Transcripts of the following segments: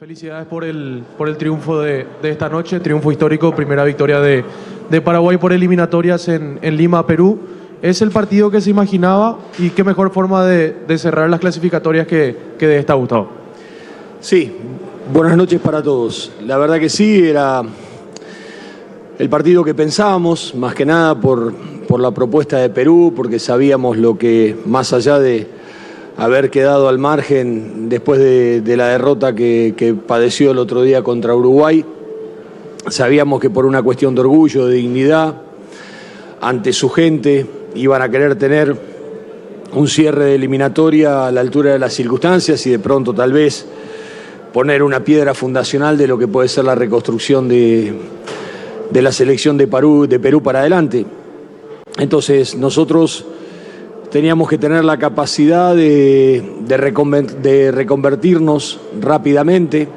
Felicidades por el triunfo de esta noche, triunfo histórico, primera victoria de Paraguay por eliminatorias en Lima, Perú. ¿Es el partido que se imaginaba y qué mejor forma de cerrar las clasificatorias que de esta, Gustavo? Sí, buenas noches para todos. La verdad que sí, era el partido que pensábamos, más que nada por la propuesta de Perú, porque sabíamos lo que, más allá de haber quedado al margen después de la derrota que padeció el otro día contra Uruguay, sabíamos que por una cuestión de orgullo, de dignidad, ante su gente, iban a querer tener un cierre de eliminatoria a la altura de las circunstancias y de pronto tal vez poner una piedra fundacional de lo que puede ser la reconstrucción de la selección de Perú para adelante. Entonces nosotros teníamos que tener la capacidad de reconvertirnos rápidamente,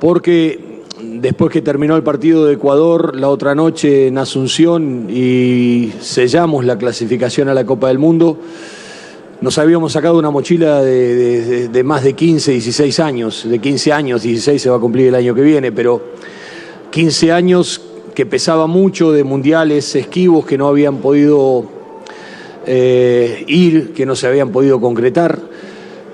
porque después que terminó el partido de Ecuador la otra noche en Asunción y sellamos la clasificación a la Copa del Mundo, nos habíamos sacado una mochila de más de 15, 16 años, de 15 años, 16 se va a cumplir el año que viene, pero 15 años que pesaba mucho, de mundiales esquivos que no habían podido que no se habían podido concretar.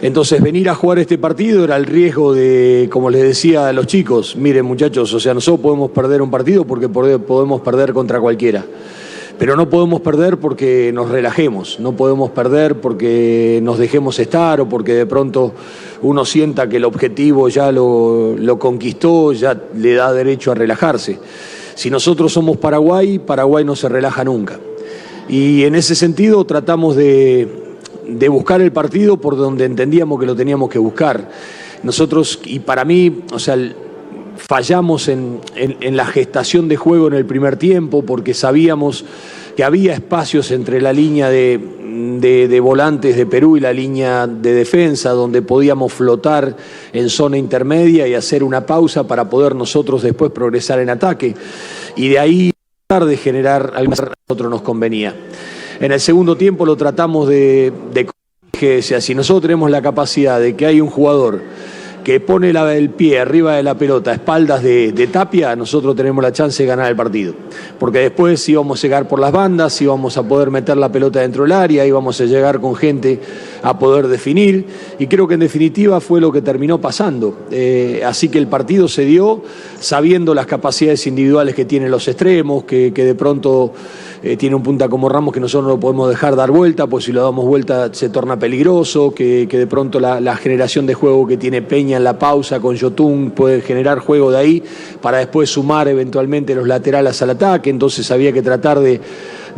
Entonces venir a jugar este partido era el riesgo de, como les decía a los chicos, miren muchachos, o sea, nosotros podemos perder un partido porque podemos perder contra cualquiera, pero no podemos perder porque nos relajemos, no podemos perder porque nos dejemos estar o porque de pronto uno sienta que el objetivo ya lo conquistó, ya le da derecho a relajarse. Si nosotros somos Paraguay, Paraguay no se relaja nunca. Y en ese sentido tratamos de buscar el partido por donde entendíamos que lo teníamos que buscar. Nosotros, y para mí, o sea, fallamos en la gestación de juego en el primer tiempo porque sabíamos que había espacios entre la línea de volantes de Perú y la línea de defensa donde podíamos flotar en zona intermedia y hacer una pausa para poder nosotros después progresar en ataque. Y de ahí de generar algo que a nosotros nos convenía. En el segundo tiempo lo tratamos de que sea, si nosotros tenemos la capacidad de que hay un jugador que pone el pie arriba de la pelota a espaldas de Tapia, nosotros tenemos la chance de ganar el partido. Porque después íbamos a llegar por las bandas, íbamos a poder meter la pelota dentro del área, íbamos a llegar con gente a poder definir, y creo que en definitiva fue lo que terminó pasando. Así que el partido se dio sabiendo las capacidades individuales que tienen los extremos, que de pronto tiene un punta como Ramos que nosotros no lo podemos dejar dar vuelta, pues si lo damos vuelta se torna peligroso, que de pronto la generación de juego que tiene Peña en la pausa con Yotun puede generar juego de ahí para después sumar eventualmente los laterales al ataque. Entonces había que tratar de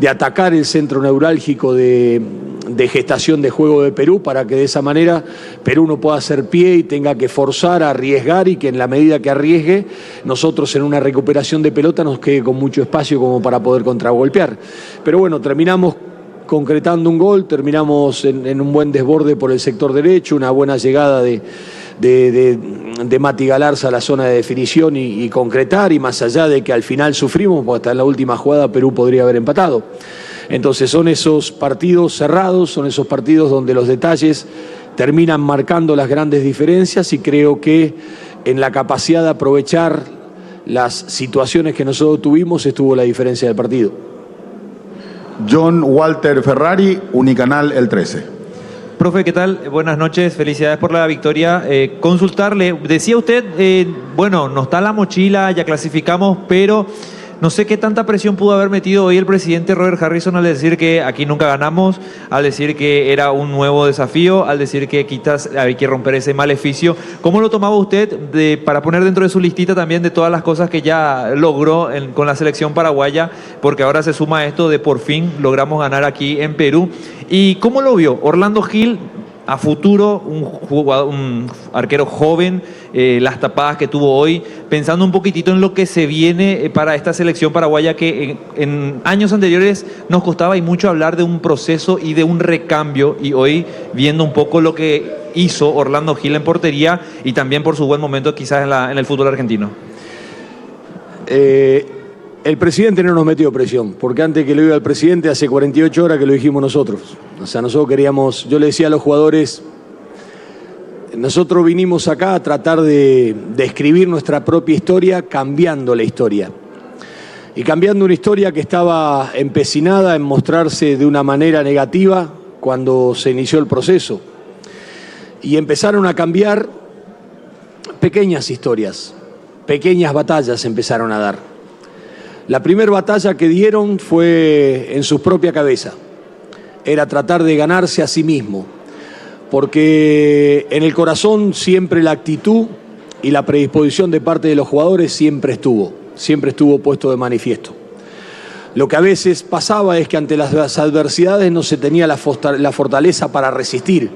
atacar el centro neurálgico de gestación de juego de Perú para que de esa manera Perú no pueda hacer pie y tenga que forzar a arriesgar, y que en la medida que arriesgue nosotros en una recuperación de pelota nos quede con mucho espacio como para poder contragolpear. Pero bueno, terminamos concretando un gol, terminamos en un buen desborde por el sector derecho, una buena llegada de Mati Galarza a la zona de definición y concretar, y más allá de que al final sufrimos, porque hasta en la última jugada Perú podría haber empatado. Entonces son esos partidos cerrados, son esos partidos donde los detalles terminan marcando las grandes diferencias, y creo que en la capacidad de aprovechar las situaciones que nosotros tuvimos estuvo la diferencia del partido. John Walter Ferrari, Unicanal El 13. Profe, ¿qué tal? Buenas noches, felicidades por la victoria. Consultarle, decía usted, bueno, no está la mochila, ya clasificamos, pero no sé qué tanta presión pudo haber metido hoy el presidente Robert Harrison al decir que aquí nunca ganamos, al decir que era un nuevo desafío, al decir que quizás hay que romper ese maleficio. ¿Cómo lo tomaba usted para poner dentro de su listita también de todas las cosas que ya logró con la selección paraguaya? Porque ahora se suma esto de por fin logramos ganar aquí en Perú. ¿Y cómo lo vio Orlando Gil a futuro, un arquero joven, las tapadas que tuvo hoy, pensando un poquitito en lo que se viene para esta selección paraguaya que en años anteriores nos costaba y mucho hablar de un proceso y de un recambio, y hoy viendo un poco lo que hizo Orlando Gil en portería y también por su buen momento quizás en el fútbol argentino? El presidente no nos metió presión, porque antes que lo iba el presidente, hace 48 horas que lo dijimos nosotros. O sea, nosotros queríamos, yo le decía a los jugadores, nosotros vinimos acá a tratar de escribir nuestra propia historia cambiando la historia. Y cambiando una historia que estaba empecinada en mostrarse de una manera negativa cuando se inició el proceso. Y empezaron a cambiar pequeñas historias, pequeñas batallas empezaron a dar. La primera batalla que dieron fue en su propia cabeza. Era tratar de ganarse a sí mismo. Porque en el corazón siempre la actitud y la predisposición de parte de los jugadores siempre estuvo puesto de manifiesto. Lo que a veces pasaba es que ante las adversidades no se tenía la fortaleza para resistir,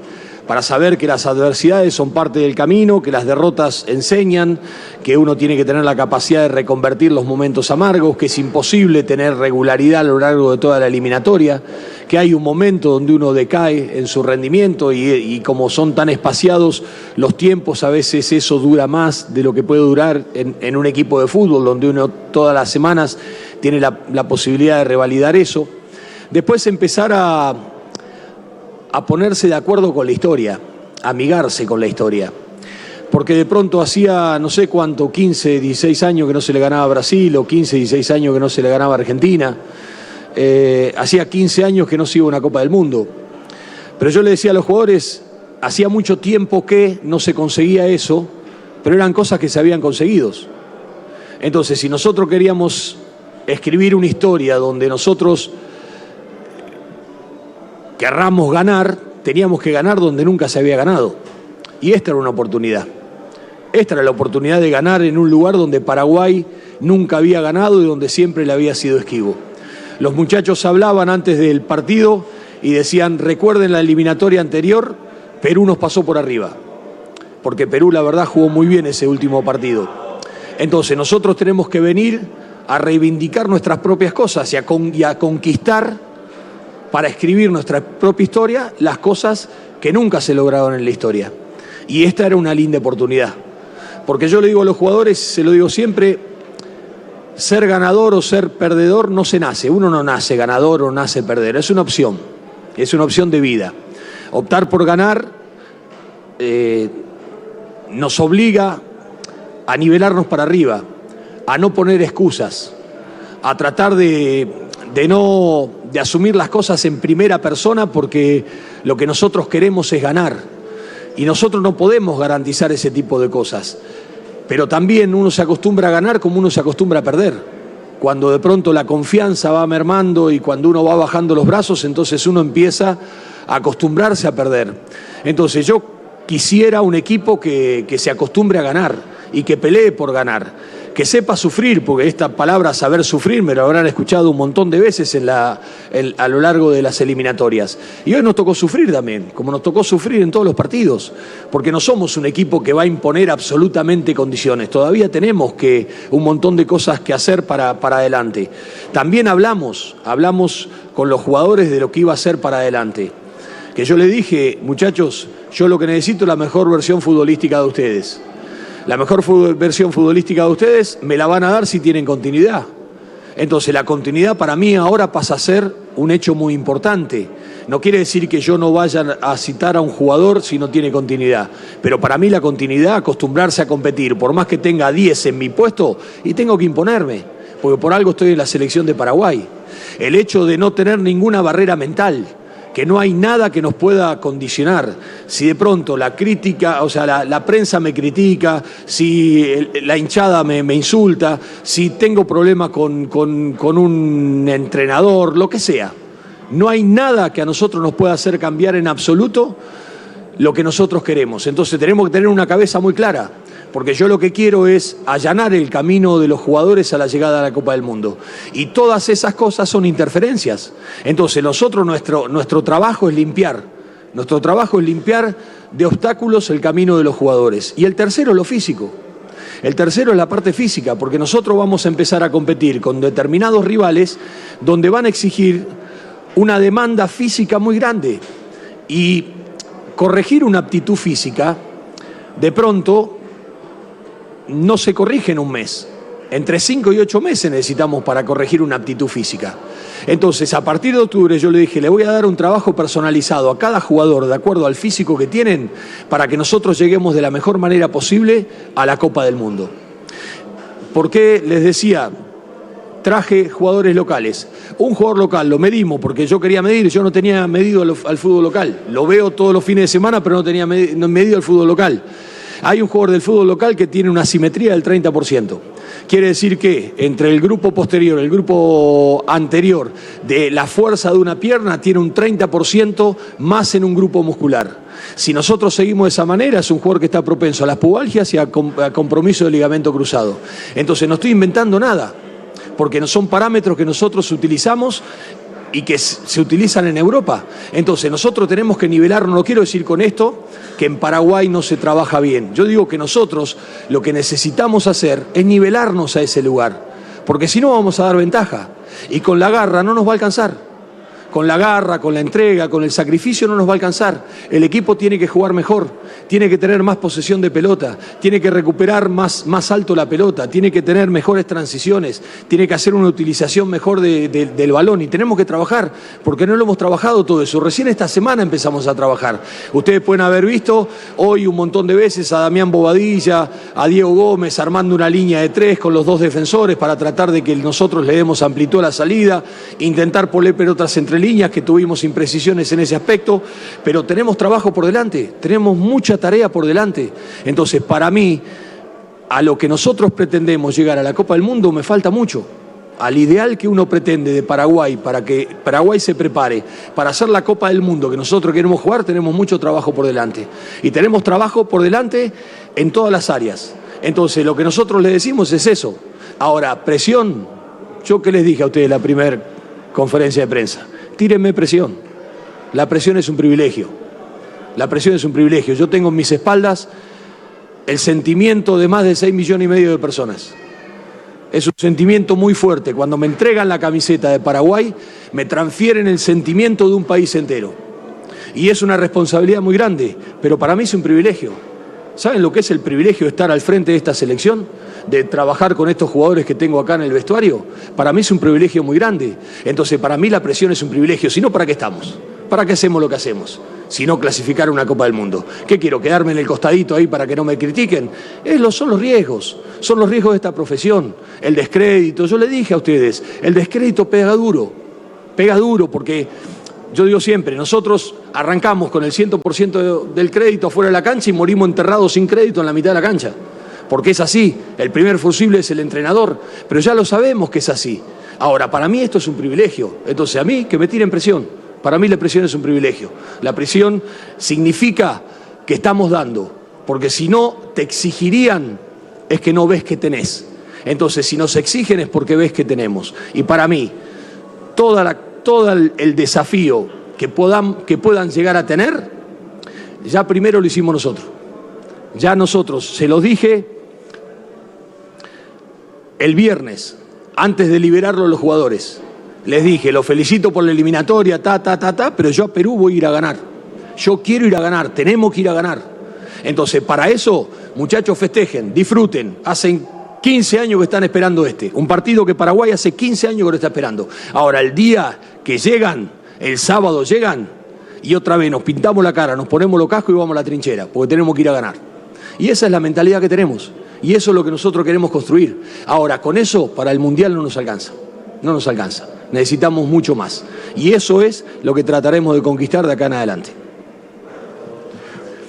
para saber que las adversidades son parte del camino, que las derrotas enseñan, que uno tiene que tener la capacidad de reconvertir los momentos amargos, que es imposible tener regularidad a lo largo de toda la eliminatoria, que hay un momento donde uno decae en su rendimiento y como son tan espaciados los tiempos, a veces eso dura más de lo que puede durar en un equipo de fútbol, donde uno todas las semanas tiene la posibilidad de revalidar eso. Después empezar a ponerse de acuerdo con la historia, a amigarse con la historia. Porque de pronto hacía no sé cuánto, 15, 16 años que no se le ganaba a Brasil, o 15, 16 años que no se le ganaba a Argentina. Hacía 15 años que no se iba a una Copa del Mundo. Pero yo le decía a los jugadores, hacía mucho tiempo que no se conseguía eso, pero eran cosas que se habían conseguido. Entonces, si nosotros queríamos escribir una historia donde nosotros querramos ganar, teníamos que ganar donde nunca se había ganado. Y esta era una oportunidad. Esta era la oportunidad de ganar en un lugar donde Paraguay nunca había ganado y donde siempre le había sido esquivo. Los muchachos hablaban antes del partido y decían, recuerden la eliminatoria anterior, Perú nos pasó por arriba. Porque Perú, la verdad, jugó muy bien ese último partido. Entonces, nosotros tenemos que venir a reivindicar nuestras propias cosas y a conquistar, para escribir nuestra propia historia, las cosas que nunca se lograron en la historia. Y esta era una linda oportunidad. Porque yo le digo a los jugadores, se lo digo siempre, ser ganador o ser perdedor no se nace. Uno no nace ganador o nace perdedor. Es una opción de vida. Optar por ganar nos obliga a nivelarnos para arriba, a no poner excusas, a tratar de asumir las cosas en primera persona, porque lo que nosotros queremos es ganar y nosotros no podemos garantizar ese tipo de cosas. Pero también uno se acostumbra a ganar como uno se acostumbra a perder. Cuando de pronto la confianza va mermando y cuando uno va bajando los brazos, entonces uno empieza a acostumbrarse a perder. Entonces yo quisiera un equipo que se acostumbre a ganar y que pelee por ganar, que sepa sufrir, porque esta palabra saber sufrir me lo habrán escuchado un montón de veces a lo largo de las eliminatorias. Y hoy nos tocó sufrir también, como nos tocó sufrir en todos los partidos, porque no somos un equipo que va a imponer absolutamente condiciones. Todavía tenemos un montón de cosas que hacer para adelante. También hablamos con los jugadores de lo que iba a ser para adelante. Que yo le dije, muchachos, yo lo que necesito es la mejor versión futbolística de ustedes. La mejor versión futbolística de ustedes me la van a dar si tienen continuidad. Entonces la continuidad para mí ahora pasa a ser un hecho muy importante. No quiere decir que yo no vaya a citar a un jugador si no tiene continuidad. Pero para mí la continuidad, acostumbrarse a competir, por más que tenga 10 en mi puesto, y tengo que imponerme, porque por algo estoy en la selección de Paraguay. El hecho de no tener ninguna barrera mental, que no hay nada que nos pueda condicionar. Si de pronto la crítica, o sea, la prensa me critica, si la hinchada me insulta, si tengo problemas con un entrenador, lo que sea. No hay nada que a nosotros nos pueda hacer cambiar en absoluto lo que nosotros queremos. Entonces tenemos que tener una cabeza muy clara, porque yo lo que quiero es allanar el camino de los jugadores a la llegada a la Copa del Mundo. Y todas esas cosas son interferencias. Entonces nosotros, nuestro trabajo es limpiar. Nuestro trabajo es limpiar de obstáculos el camino de los jugadores. Y el tercero es lo físico. El tercero es la parte física, porque nosotros vamos a empezar a competir con determinados rivales donde van a exigir una demanda física muy grande. Y corregir una aptitud física, de pronto, no se corrige en un mes. Entre 5 y 8 meses necesitamos para corregir una aptitud física. Entonces, a partir de octubre yo le dije, le voy a dar un trabajo personalizado a cada jugador de acuerdo al físico que tienen para que nosotros lleguemos de la mejor manera posible a la Copa del Mundo. ¿Por qué les decía? Traje jugadores locales. Un jugador local lo medimos porque yo quería medir, yo no tenía medido al fútbol local. Lo veo todos los fines de semana, pero no tenía medido al fútbol local. Hay un jugador del fútbol local que tiene una simetría del 30%. Quiere decir que entre el grupo posterior y el grupo anterior de la fuerza de una pierna tiene un 30% más en un grupo muscular. Si nosotros seguimos de esa manera, es un jugador que está propenso a las pubalgias y a compromiso de ligamento cruzado. Entonces no estoy inventando nada, porque no son parámetros que nosotros utilizamos y que se utilizan en Europa. Entonces nosotros tenemos que nivelar, no quiero decir con esto que en Paraguay no se trabaja bien. Yo digo que nosotros lo que necesitamos hacer es nivelarnos a ese lugar, porque si no vamos a dar ventaja. Y con la garra no nos va a alcanzar. Con la garra, con la entrega, con el sacrificio no nos va a alcanzar. El equipo tiene que jugar mejor, tiene que tener más posesión de pelota, tiene que recuperar más alto la pelota, tiene que tener mejores transiciones, tiene que hacer una utilización mejor del balón y tenemos que trabajar, porque no lo hemos trabajado todo eso. Recién esta semana empezamos a trabajar. Ustedes pueden haber visto hoy un montón de veces a Damián Bobadilla, a Diego Gómez armando una línea de 3 con los 2 defensores para tratar de que nosotros le demos amplitud a la salida, intentar poner pelotas entre líneas, que tuvimos imprecisiones en ese aspecto, pero tenemos trabajo por delante, tenemos mucha tarea por delante. Entonces, para mí, a lo que nosotros pretendemos llegar a la Copa del Mundo me falta mucho. Al ideal que uno pretende de Paraguay, para que Paraguay se prepare para hacer la Copa del Mundo que nosotros queremos jugar, tenemos mucho trabajo por delante. Y tenemos trabajo por delante en todas las áreas. Entonces, lo que nosotros les decimos es eso. Ahora, presión, yo que les dije a ustedes en la primera conferencia de prensa, tírenme presión. La presión es un privilegio. La presión es un privilegio. Yo tengo en mis espaldas el sentimiento de más de 6,5 millones de personas. Es un sentimiento muy fuerte. Cuando me entregan la camiseta de Paraguay, me transfieren el sentimiento de un país entero. Y es una responsabilidad muy grande, pero para mí es un privilegio. ¿Saben lo que es el privilegio de estar al frente de esta selección? De trabajar con estos jugadores que tengo acá en el vestuario. Para mí es un privilegio muy grande. Entonces, para mí la presión es un privilegio. Si no, ¿para qué estamos? ¿Para qué hacemos lo que hacemos? Si no clasificar una Copa del Mundo. ¿Qué quiero? ¿Quedarme en el costadito ahí para que no me critiquen? Son los riesgos. Son los riesgos de esta profesión. El descrédito. Yo le dije a ustedes, el descrédito pega duro. Pega duro porque... Yo digo siempre, nosotros arrancamos con el 100% del crédito afuera de la cancha y morimos enterrados sin crédito en la mitad de la cancha. Porque es así, el primer fusible es el entrenador, pero ya lo sabemos que es así. Ahora, para mí esto es un privilegio, entonces a mí que me tiren presión. Para mí la presión es un privilegio. La presión significa que estamos dando, porque si no te exigirían es que no ves que tenés. Entonces, si nos exigen es porque ves que tenemos. Y para mí, todo el desafío que puedan llegar a tener, ya primero lo hicimos nosotros. Ya nosotros, se los dije el viernes, antes de liberarlo a los jugadores. Les dije, los felicito por la eliminatoria, pero yo a Perú voy a ir a ganar. Yo quiero ir a ganar, tenemos que ir a ganar. Entonces, para eso, muchachos, festejen, disfruten, hacen 15 años que están esperando un partido que Paraguay hace 15 años que lo está esperando. Ahora, el día que llegan, el sábado llegan, y otra vez nos pintamos la cara, nos ponemos los cascos y vamos a la trinchera, porque tenemos que ir a ganar. Y esa es la mentalidad que tenemos, y eso es lo que nosotros queremos construir. Ahora, con eso, para el Mundial no nos alcanza, no nos alcanza. Necesitamos mucho más. Y eso es lo que trataremos de conquistar de acá en adelante.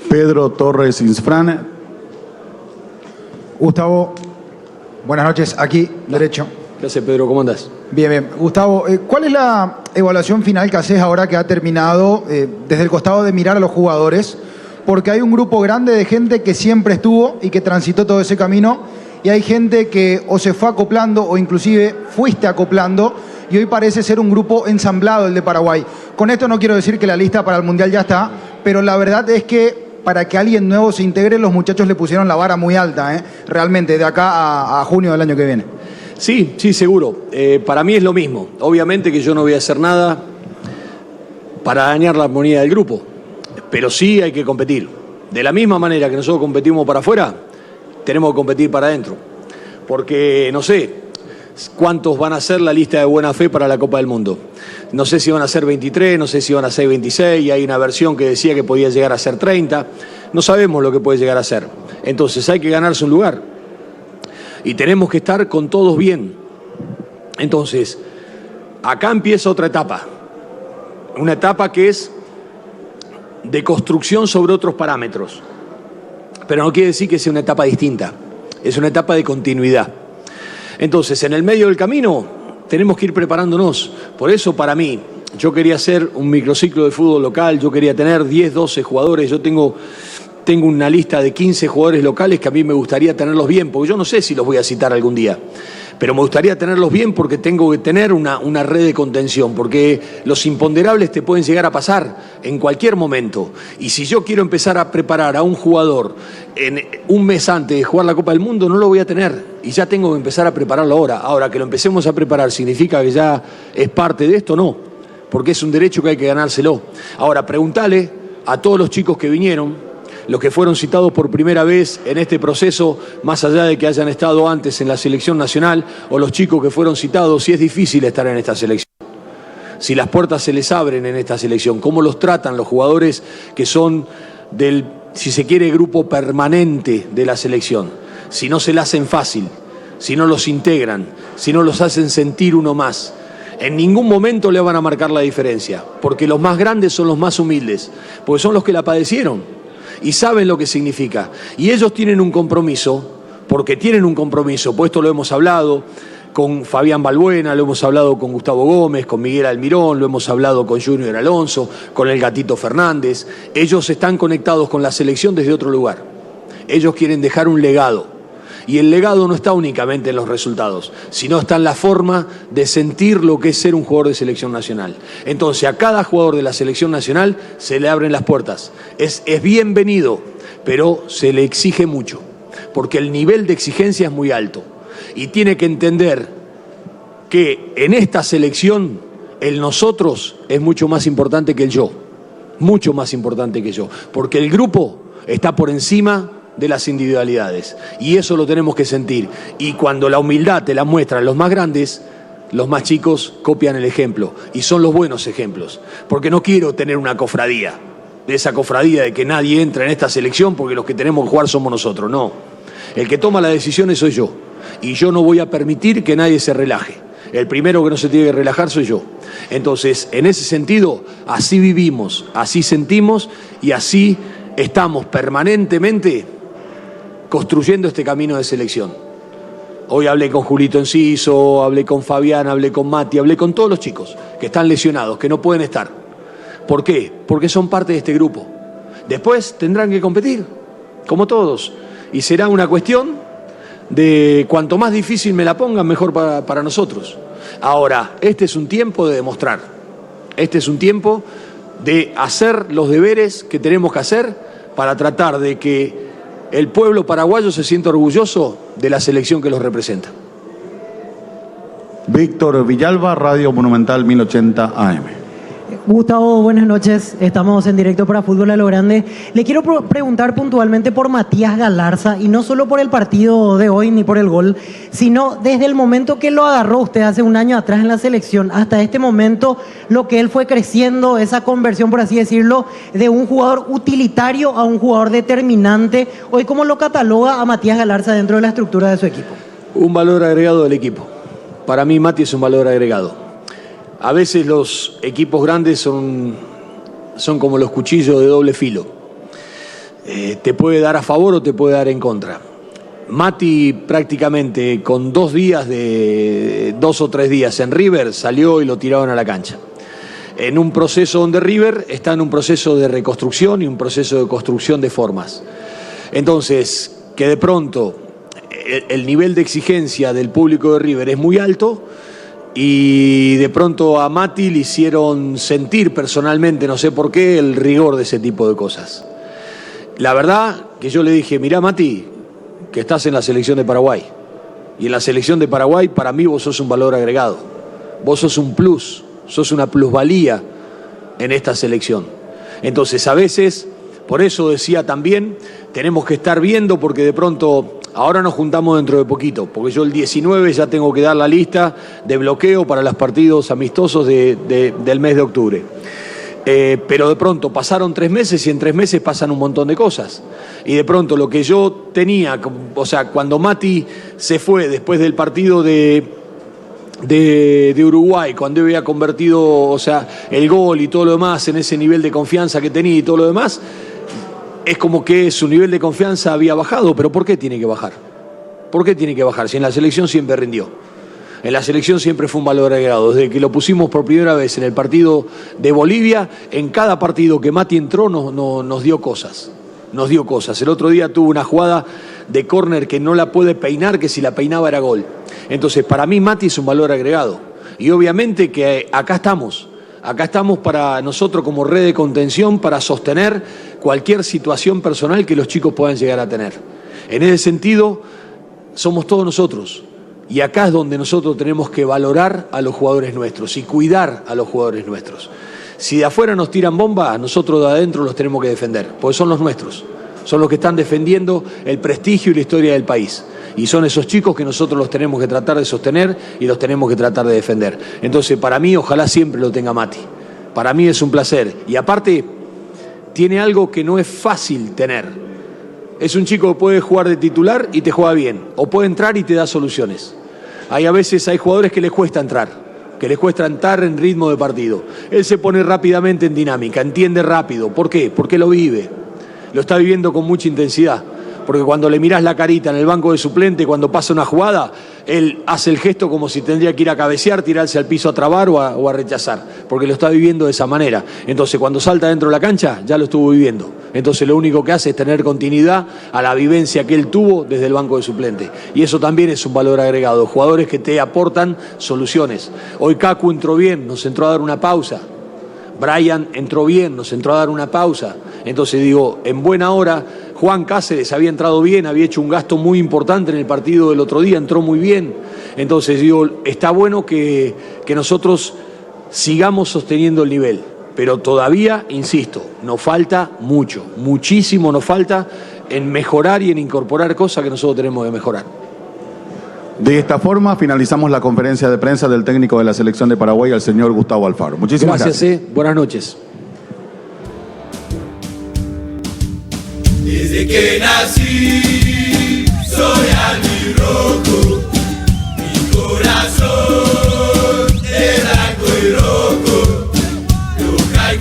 Pedro Torres Insfrán. Gustavo, buenas noches, aquí, derecho. ¿Qué haces, Pedro? ¿Cómo andás? Bien, bien. Gustavo, ¿cuál es la evaluación final que haces ahora que ha terminado desde el costado de mirar a los jugadores? Porque hay un grupo grande de gente que siempre estuvo y que transitó todo ese camino, y hay gente que o se fue acoplando o inclusive fuiste acoplando, y hoy parece ser un grupo ensamblado el de Paraguay. Con esto no quiero decir que la lista para el Mundial ya está, pero la verdad es que para que alguien nuevo se integre, los muchachos le pusieron la vara muy alta, realmente, de acá a junio del año que viene. Sí, seguro. Para mí es lo mismo. Obviamente que yo no voy a hacer nada para dañar la armonía del grupo, pero sí hay que competir. De la misma manera que nosotros competimos para afuera, tenemos que competir para adentro. Porque, no sé, cuántos van a ser la lista de buena fe para la Copa del Mundo. No sé si van a ser 23, no sé si van a ser 26, y hay una versión que decía que podía llegar a ser 30. No sabemos lo que puede llegar a ser. Entonces hay que ganarse un lugar. Y tenemos que estar con todos bien. Entonces, acá empieza otra etapa. Una etapa que es de construcción sobre otros parámetros. Pero no quiere decir que sea una etapa distinta. Es una etapa de continuidad. Entonces, en el medio del camino, tenemos que ir preparándonos. Por eso, para mí, yo quería hacer un microciclo de fútbol local, yo quería tener 10, 12 jugadores. Yo tengo una lista de 15 jugadores locales que a mí me gustaría tenerlos bien, porque yo no sé si los voy a citar algún día. Pero me gustaría tenerlos bien porque tengo que tener una red de contención, porque los imponderables te pueden llegar a pasar en cualquier momento. Y si yo quiero empezar a preparar a un jugador en un mes antes de jugar la Copa del Mundo, no lo voy a tener. Y ya tengo que empezar a prepararlo ahora. Ahora, que lo empecemos a preparar, ¿significa que ya es parte de esto? No, porque es un derecho que hay que ganárselo. Ahora, preguntale a todos los chicos que vinieron, los que fueron citados por primera vez en este proceso, más allá de que hayan estado antes en la selección nacional, o los chicos que fueron citados, si es difícil estar en esta selección. Si las puertas se les abren en esta selección, cómo los tratan los jugadores que son del, si se quiere, grupo permanente de la selección. Si no se la hacen fácil, si no los integran, si no los hacen sentir uno más. En ningún momento le van a marcar la diferencia, porque los más grandes son los más humildes, porque son los que la padecieron y saben lo que significa. Y ellos tienen un compromiso, porque tienen un compromiso, pues esto lo hemos hablado con Fabián Balbuena, lo hemos hablado con Gustavo Gómez, con Miguel Almirón, lo hemos hablado con Junior Alonso, con el Gatito Fernández. Ellos están conectados con la selección desde otro lugar. Ellos quieren dejar un legado. Y el legado no está únicamente en los resultados, sino está en la forma de sentir lo que es ser un jugador de selección nacional. Entonces, a cada jugador de la selección nacional se le abren las puertas. Es bienvenido, pero se le exige mucho, porque el nivel de exigencia es muy alto. Y tiene que entender que en esta selección el nosotros es mucho más importante que el yo. Mucho más importante que yo, porque el grupo está por encima de las individualidades, y eso lo tenemos que sentir. Y cuando la humildad te la muestran los más grandes, los más chicos copian el ejemplo, y son los buenos ejemplos. Porque no quiero tener una cofradía, de esa cofradía de que nadie entra en esta selección porque los que tenemos que jugar somos nosotros. No, el que toma las decisiones soy yo, y yo no voy a permitir que nadie se relaje. El primero que no se tiene que relajar soy yo. Entonces, en ese sentido, así vivimos, así sentimos, y así estamos permanentemente construyendo este camino de selección. Hoy hablé con Julito Enciso, hablé con Fabián, hablé con Mati, hablé con todos los chicos que están lesionados, que no pueden estar. ¿Por qué? Porque son parte de este grupo. Después tendrán que competir, como todos, y será una cuestión de cuanto más difícil me la pongan, mejor para nosotros. Ahora, este es un tiempo de demostrar, este es un tiempo de hacer los deberes que tenemos que hacer para tratar de que el pueblo paraguayo se siente orgulloso de la selección que los representa. Víctor Villalba, Radio Monumental 1080 AM. Gustavo, buenas noches. Estamos en directo para Fútbol a lo Grande. Le quiero preguntar puntualmente por Matías Galarza, y no solo por el partido de hoy ni por el gol, sino desde el momento que lo agarró usted hace un año atrás en la selección hasta este momento, lo que él fue creciendo, esa conversión, por así decirlo, de un jugador utilitario a un jugador determinante. Hoy, ¿cómo lo cataloga a Matías Galarza dentro de la estructura de su equipo? Un valor agregado del equipo. Para mí, Mati es un valor agregado. A veces los equipos grandes son como los cuchillos de doble filo. Te puede dar a favor o te puede dar en contra. Mati prácticamente con 2 o 3 días en River salió y lo tiraron a la cancha. En un proceso donde River está en un proceso de reconstrucción y un proceso de construcción de formas. Entonces, que de pronto el nivel de exigencia del público de River es muy alto, y de pronto a Mati le hicieron sentir personalmente, no sé por qué, el rigor de ese tipo de cosas. La verdad que yo le dije, mirá Mati, que estás en la selección de Paraguay. Y en la selección de Paraguay, para mí vos sos un valor agregado. Vos sos un plus, sos una plusvalía en esta selección. Entonces, a veces, por eso decía también, tenemos que estar viendo, porque de pronto Ahora nos juntamos dentro de poquito, porque yo el 19 ya tengo que dar la lista de bloqueo para los partidos amistosos del mes de octubre. Pero de pronto pasaron 3 meses y en 3 meses pasan un montón de cosas. Y de pronto lo que yo tenía, o sea, cuando Mati se fue después del partido de Uruguay, cuando había convertido, o sea, el gol y todo lo demás en ese nivel de confianza que tenía y todo lo demás, es como que su nivel de confianza había bajado. ¿Pero por qué tiene que bajar? ¿Por qué tiene que bajar? Si en la selección siempre rindió. En la selección siempre fue un valor agregado. Desde que lo pusimos por primera vez en el partido de Bolivia, en cada partido que Mati entró nos dio cosas. Nos dio cosas. El otro día tuvo una jugada de córner que no la puede peinar, que si la peinaba era gol. Entonces, para mí Mati es un valor agregado. Y obviamente que acá estamos. Acá estamos para nosotros como red de contención para sostener cualquier situación personal que los chicos puedan llegar a tener. En ese sentido, somos todos nosotros. Y acá es donde nosotros tenemos que valorar a los jugadores nuestros y cuidar a los jugadores nuestros. Si de afuera nos tiran bombas, nosotros de adentro los tenemos que defender, porque son los nuestros. Son los que están defendiendo el prestigio y la historia del país. Y son esos chicos que nosotros los tenemos que tratar de sostener y los tenemos que tratar de defender. Entonces, para mí, ojalá siempre lo tenga Mati. Para mí es un placer. Y aparte, tiene algo que no es fácil tener. Es un chico que puede jugar de titular y te juega bien. O puede entrar y te da soluciones. A veces hay jugadores que les cuesta entrar en ritmo de partido. Él se pone rápidamente en dinámica, entiende rápido. ¿Por qué? Porque lo vive. Lo está viviendo con mucha intensidad. Porque cuando le mirás la carita en el banco de suplente, cuando pasa una jugada, él hace el gesto como si tendría que ir a cabecear, tirarse al piso a trabar o a rechazar, porque lo está viviendo de esa manera. Entonces, cuando salta dentro de la cancha, ya lo estuvo viviendo. Entonces, lo único que hace es tener continuidad a la vivencia que él tuvo desde el banco de suplente. Y eso también es un valor agregado. Jugadores que te aportan soluciones. Hoy Kaku entró bien, nos entró a dar una pausa. Brian entró bien, nos entró a dar una pausa. Entonces digo, en buena hora, Juan Cáceres había entrado bien, había hecho un gasto muy importante en el partido del otro día, entró muy bien. Entonces digo, está bueno que nosotros sigamos sosteniendo el nivel. Pero todavía, insisto, nos falta mucho, muchísimo nos falta en mejorar y en incorporar cosas que nosotros tenemos que mejorar. De esta forma finalizamos la conferencia de prensa del técnico de la selección de Paraguay, el señor Gustavo Alfaro. Muchísimas gracias. Buenas noches. Desde que nací soy albirrojo, mi corazón es blanco y rojo, roja y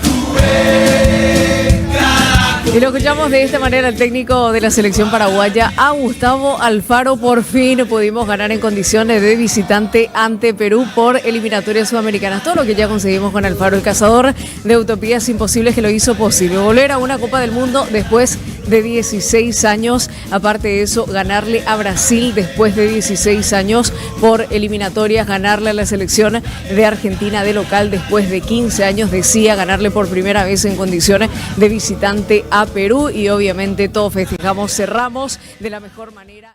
Y lo escuchamos de esta manera, el técnico de la selección paraguaya, a Gustavo Alfaro. Por fin pudimos ganar en condiciones de visitante ante Perú por eliminatorias sudamericanas. Todo lo que ya conseguimos con Alfaro, el cazador de utopías imposibles que lo hizo posible. Volver a una Copa del Mundo después de 16 años. Aparte de eso, ganarle a Brasil después de 16 años por eliminatorias. Ganarle a la selección de Argentina de local después de 15 años. Decía, ganarle por primera vez en condiciones de visitante a Perú. Y obviamente todos festejamos, cerramos de la mejor manera.